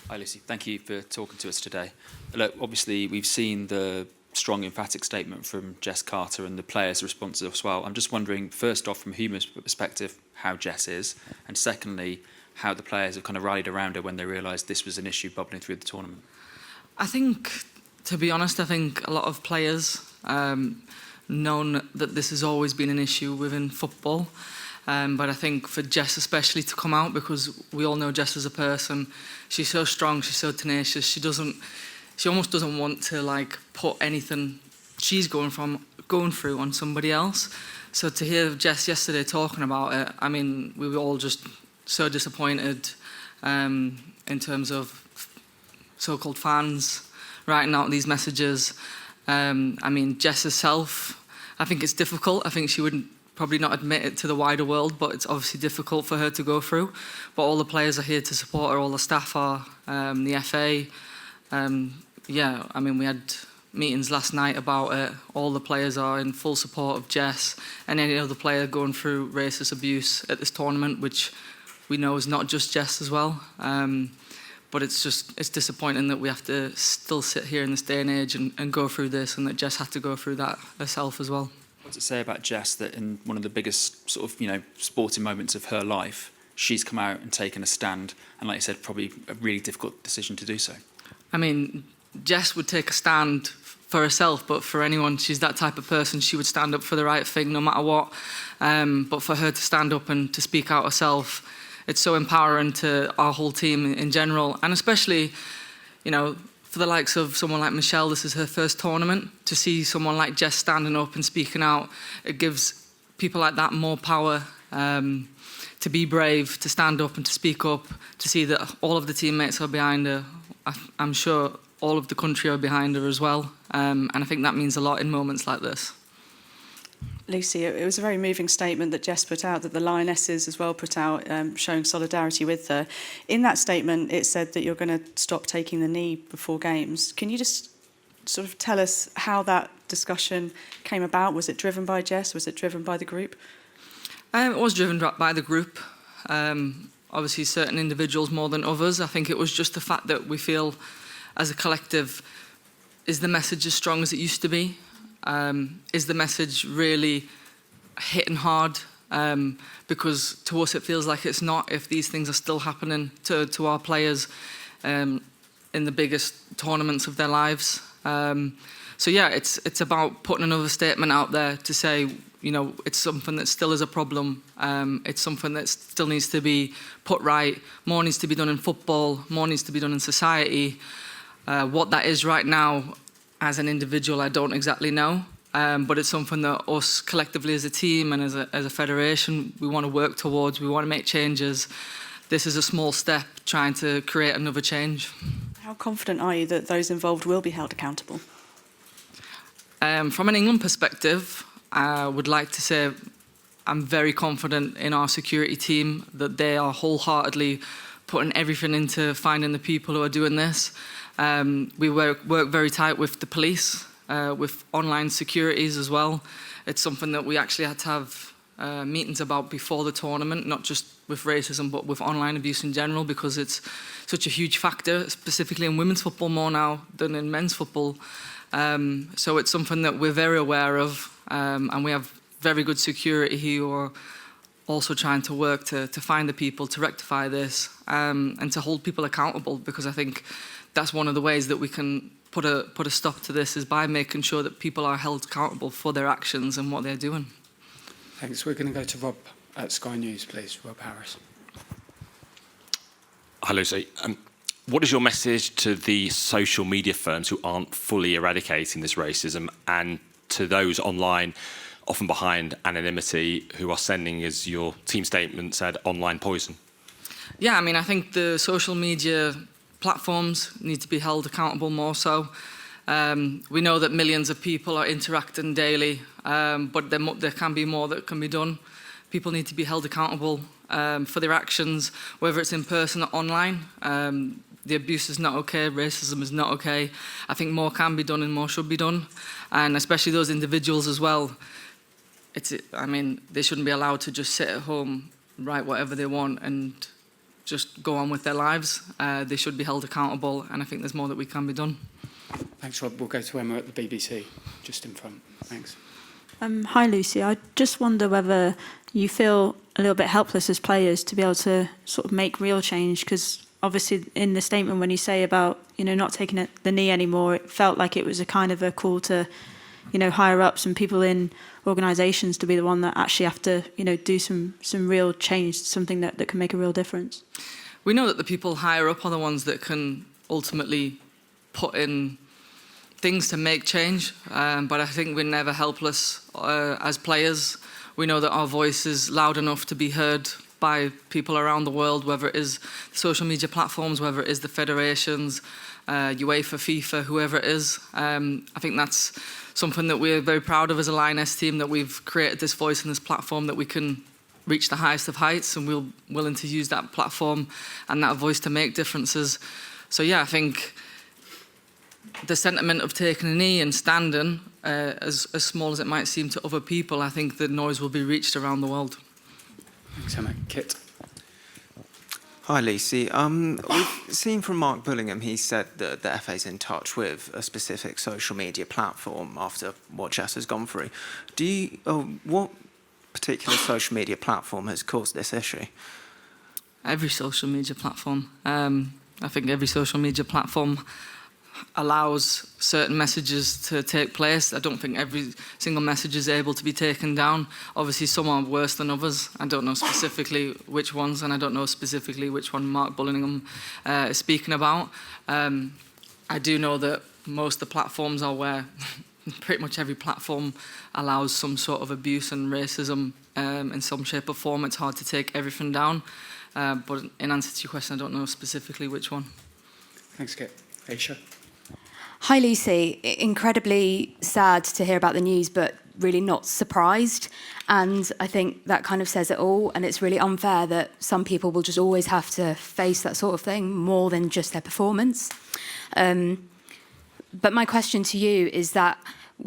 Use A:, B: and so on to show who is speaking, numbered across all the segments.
A: Hi, Lucy. Thank you for talking to us today. Look, obviously, we've seen the strong, emphatic statement from Jess Carter and the players' responses as well. I'm just wondering, first off, from a human perspective, how Jess is, and secondly, how the players have kind of rallied around her when they realised this was an issue bubbling through the tournament.
B: I think, to be honest, I think a lot of players known that this has always been an issue within football. But I think for Jess especially to come out, because we all know Jess as a person, she's so strong, she's so tenacious, she almost doesn't want to like put anything she's going through on somebody else. So to hear Jess yesterday talking about it, I mean, we were all just so disappointed in terms of so-called fans writing out these messages. I mean, Jess herself, I think it's difficult. I think she wouldn't probably not admit it to the wider world, but it's obviously difficult for her to go through. But all the players are here to support her, all the staff are, the FA. Yeah, I mean, we had meetings last night about it. All the players are in full support of Jess and any other player going through racist abuse at this tournament, which we know is not just Jess as well. But it's disappointing that we have to still sit here in this day and age and go through this, and that Jess had to go through that herself as well.
A: What's it say about Jess that in one of the biggest sort of, sporting moments of her life, she's come out and taken a stand, and like you said, probably a really difficult decision to do so?
B: I mean, Jess would take a stand for herself, but for anyone, she's that type of person. She would stand up for the right thing no matter what. But for her to stand up and to speak out herself, it's so empowering to our whole team in general, and especially, for the likes of someone like Michelle, this is her first tournament. To see someone like Jess standing up and speaking out, it gives people like that more power to be brave, to stand up and to speak up, to see that all of the teammates are behind her. I'm sure all of the country are behind her as well, and I think that means a lot in moments like this.
C: Lucy, it was a very moving statement that Jess put out, that the Lionesses as well put out, showing solidarity with her. In that statement, it said that you're going to stop taking the knee before games. Can you just sort of tell us how that discussion came about? Was it driven by Jess? Was it driven by the group?
B: It was driven by the group. Obviously, certain individuals more than others. I think it was just the fact that we feel, as a collective, is the message as strong as it used to be? Is the message really hitting hard? Because to us it feels like it's not, if these things are still happening to our players in the biggest tournaments of their lives. So yeah, it's about putting another statement out there to say, it's something that still is a problem. It's something that still needs to be put right. More needs to be done in football, more needs to be done in society. What that is right now, as an individual, I don't exactly know, but it's something that us collectively as a team and as a federation, we want to work towards. We want to make changes. This is a small step trying to create another change.
C: How confident are you that those involved will be held accountable?
B: From an England perspective, I would like to say I'm very confident in our security team, that they are wholeheartedly putting everything into finding the people who are doing this. We work very tight with the police, with online securities as well. It's something that we actually had to have meetings about before the tournament, not just with racism, but with online abuse in general, because it's such a huge factor, specifically in women's football more now than in men's football. So it's something that we're very aware of, and we have very good security who are also trying to work to find the people, to rectify this, and to hold people accountable, because I think that's one of the ways that we can put a stop to this, is by making sure that people are held accountable for their actions and what they're doing.
D: Thanks. We're going to go to Rob at Sky News, please. Rob Harris.
E: Hi, Lucy. What is your message to the social media firms who aren't fully eradicating this racism, and to those online, often behind anonymity, who are sending, as your team statement said, online poison?
B: Yeah, I mean, I think the social media platforms need to be held accountable more so. We know that millions of people are interacting daily, but there can be more that can be done. People need to be held accountable for their actions, whether it's in person or online. The abuse is not okay, racism is not okay. I think more can be done and more should be done, and especially those individuals as well. They shouldn't be allowed to just sit at home, write whatever they want, and just go on with their lives. They should be held accountable, and I think there's more that we can be done.
D: Thanks, Rob. We'll go to Emma at the BBC, just in front. Thanks.
F: Hi, Lucy. I just wonder whether you feel a little bit helpless as players to be able to sort of make real change, because obviously in the statement when you say about, not taking the knee anymore, it felt like it was a kind of a call to, higher ups and people in organisations to be the one that actually have to, do some real change, something that can make a real difference.
B: We know that the people higher up are the ones that can ultimately put in things to make change, but I think we're never helpless as players. We know that our voice is loud enough to be heard by people around the world, whether it is social media platforms, whether it is the federations, UEFA, FIFA, whoever it is. I think that's something that we're very proud of as a Lioness team, that we've created this voice and this platform that we can reach the highest of heights, and we're willing to use that platform and that voice to make differences. So yeah, I think the sentiment of taking a knee and standing, as small as it might seem to other people, I think the noise will be reached around the world.
D: Thanks, Emma. Kit.
G: Hi, Lucy. We've seen from Mark Bullingham, he said that the FA's in touch with a specific social media platform after what Jess has gone through. What particular social media platform has caused this issue?
B: Every social media platform. I think every social media platform allows certain messages to take place. I don't think every single message is able to be taken down. Obviously, some are worse than others. I don't know specifically which ones, and I don't know specifically which one Mark Bullingham is speaking about. I do know that most of the platforms are where pretty much every platform allows some sort of abuse and racism in some shape or form. It's hard to take everything down. But in answer to your question, I don't know specifically which one.
D: Thanks, Kit. Aisha.
H: Hi, Lucy. Incredibly sad to hear about the news, but really not surprised. And I think that kind of says it all. And it's really unfair that some people will just always have to face that sort of thing more than just their performance. But my question to you is that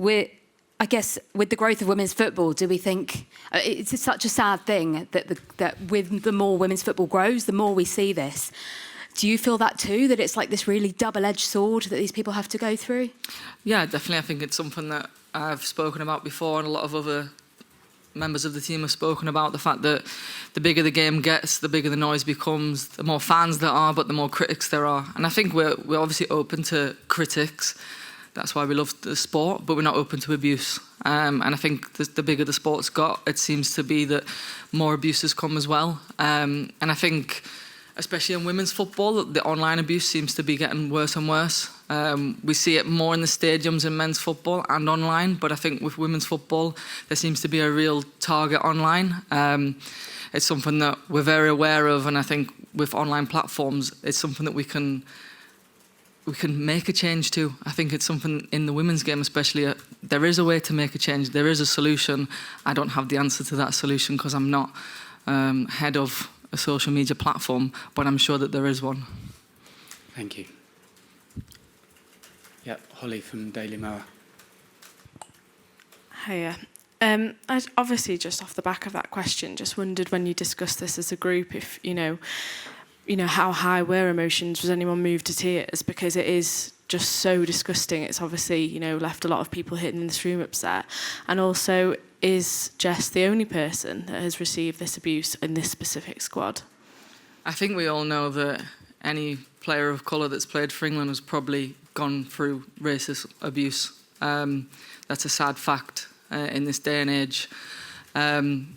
H: I guess with the growth of women's football, do we think it's such a sad thing that with the more women's football grows, the more we see this? Do you feel that too, that it's like this really double-edged sword that these people have to go through? Yeah, definitely. I think it's something that I've spoken about before, and a lot of other members of the team have spoken about, the fact that the bigger the game gets, the bigger the noise becomes, the more fans there are, but the more critics there are. And I think we're obviously open to critics. That's why we love the sport, but we're not open to abuse. And I think the bigger the sport's got, it seems to be that more abuses come as well. And I think, especially in women's football, the online abuse seems to be getting worse and worse. We see it more in the stadiums in men's football and online, but I think with women's football, there seems to be a real target online. It's something that we're very aware of, and I think with online platforms, it's something that we can make a change to. I think it's something in the women's game especially, there is a way to make a change, there is a solution. I don't have the answer to that solution because I'm not head of a social media platform, but I'm sure that there is one.
D: Thank you. Yep, Holly from Daily Mirror.
I: Hiya. I obviously, just off the back of that question, just wondered when you discussed this as a group, if you know how high were emotions? Was anyone moved to tears? Because it is just so disgusting. It's obviously left a lot of people hitting in this room upset, and also, is Jess the only person that has received this abuse in this specific squad?
B: I think we all know that any player of colour that's played for England has probably gone through racist abuse. That's a sad fact in this day and age. And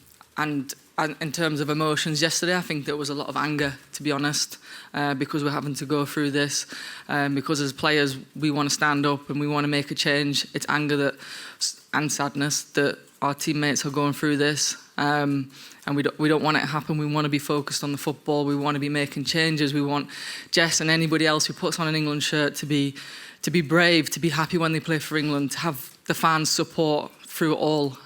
B: in terms of emotions yesterday, I think there was a lot of anger, to be honest, because we're having to go through this. Because as players, we want to stand up and we want to make a change. It's anger and sadness that our teammates are going through this, and we don't want it to happen. We want to be focused on the football. We want to be making changes. We want Jess and anybody else who puts on an England shirt to be brave, to be happy when they play for England, to have the fans' support through it all.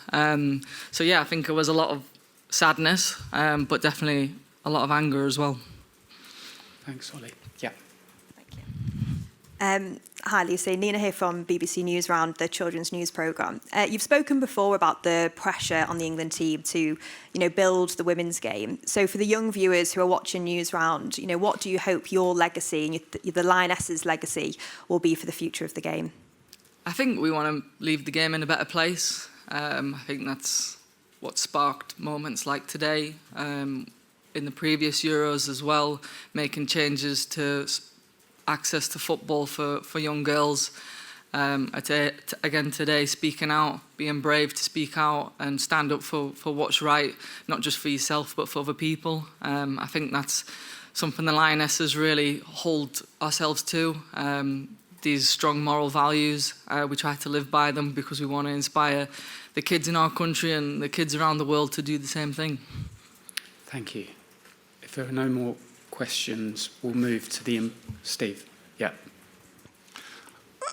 B: So yeah, I think there was a lot of sadness, but definitely a lot of anger as well.
D: Thanks, Holly. Yeah.
H: Thank you.
J: Hi, Lucy. Nina here from BBC Newsround, the children's news programme. You've spoken before about the pressure on the England team to, build the women's game. So for the young viewers who are watching Newsround, what do you hope your legacy and the Lionesses' legacy will be for the future of the game?
B: I think we want to leave the game in a better place. I think that's what sparked moments like today. In the previous Euros as well, making changes to access to football for young girls. Again today, speaking out, being brave to speak out and stand up for what's right, not just for yourself but for other people. I think that's something the Lionesses really hold ourselves to. These strong moral values, we try to live by them because we want to inspire the kids in our country and the kids around the world to do the same thing.
D: Thank you. If there are no more questions, we'll move to Steve. Yeah.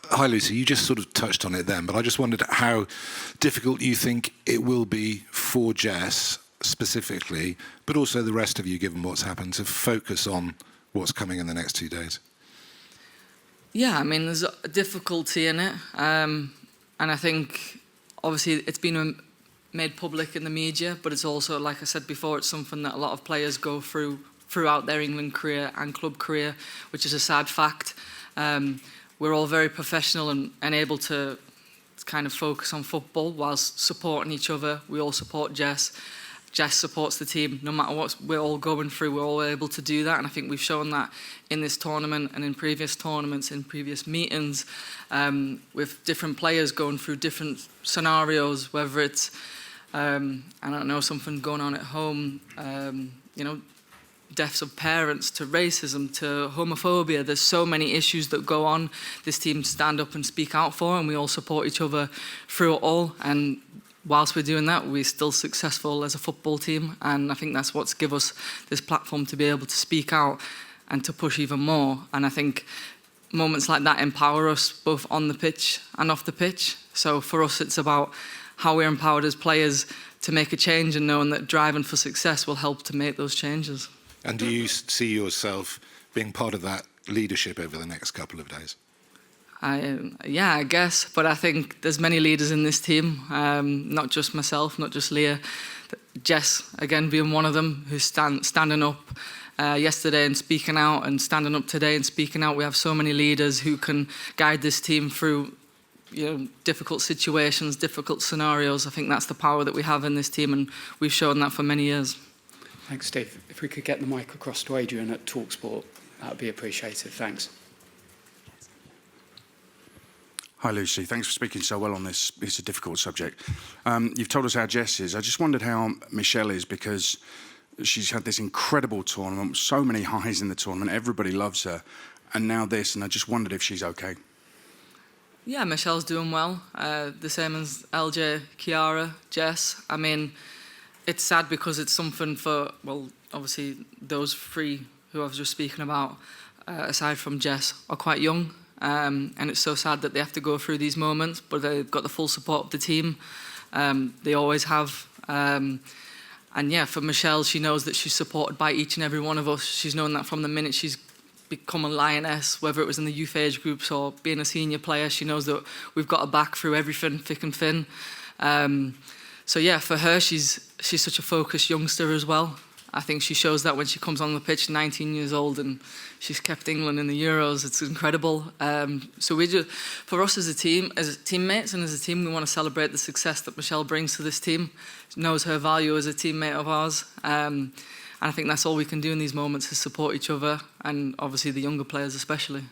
K: Hi, Lucy. You just sort of touched on it then, but I just wondered how difficult you think it will be for Jess specifically, but also the rest of you, given what's happened, to focus on what's coming in the next 2 days.
B: Yeah, I mean, there's a difficulty in it. And I think, obviously, it's been made public in the media, but it's also, like I said before, it's something that a lot of players go throughout their England career and club career, which is a sad fact. We're all very professional and able to kind of focus on football whilst supporting each other. We all support Jess. Jess supports the team. No matter what we're all going through, we're all able to do that. And I think we've shown that in this tournament and in previous tournaments, in previous meetings, with different players going through different scenarios, whether it's, I don't know, something going on at home, deaths of parents, to racism, to homophobia. There's so many issues that go on. This team stand up and speak out for, and we all support each other through it all. And whilst we're doing that, we're still successful as a football team. And I think that's what's give us this platform to be able to speak out and to push even more. And I think moments like that empower us both on the pitch and off the pitch. So for us, it's about how we're empowered as players to make a change and knowing that driving for success will help to make those changes.
K: And do you see yourself being part of that leadership over the next couple of days?
B: Yeah, I guess. But I think there's many leaders in this team, not just myself, not just Leah. Jess, again, being one of them, who's standing up yesterday and speaking out, and standing up today and speaking out. We have so many leaders who can guide this team through difficult situations, difficult scenarios. I think that's the power that we have in this team, and we've shown that for many years.
D: Thanks, Steve. If we could get the mic across to Adrian at TalkSport, that would be appreciated. Thanks.
L: Hi, Lucy. Thanks for speaking so well on this. It's a difficult subject. You've told us how Jess is. I just wondered how Michelle is, because she's had this incredible tournament, so many highs in the tournament. Everybody loves her. And now this, and I just wondered if she's okay.
B: Yeah, Michelle's doing well. The same as LJ, Kiara, Jess. I mean, it's sad because it's something for, well, obviously those three who I was just speaking about, aside from Jess, are quite young. And it's so sad that they have to go through these moments, but they've got the full support of the team. They always have. And yeah, for Michelle, she knows that she's supported by each and every one of us. She's known that from the minute she's become a Lioness, whether it was in the youth age groups or being a senior player. She knows that we've got her back through everything, thick and thin. So yeah, for her, she's such a focused youngster as well. I think she shows that when she comes on the pitch, 19 years old, and she's kept England in the Euros. It's incredible. So we just, for us as a team, as teammates and as a team, we want to celebrate the success that Michelle brings to this team. She knows her value as a teammate of ours. And I think that's all we can do in these moments is support each other, and obviously the younger players especially.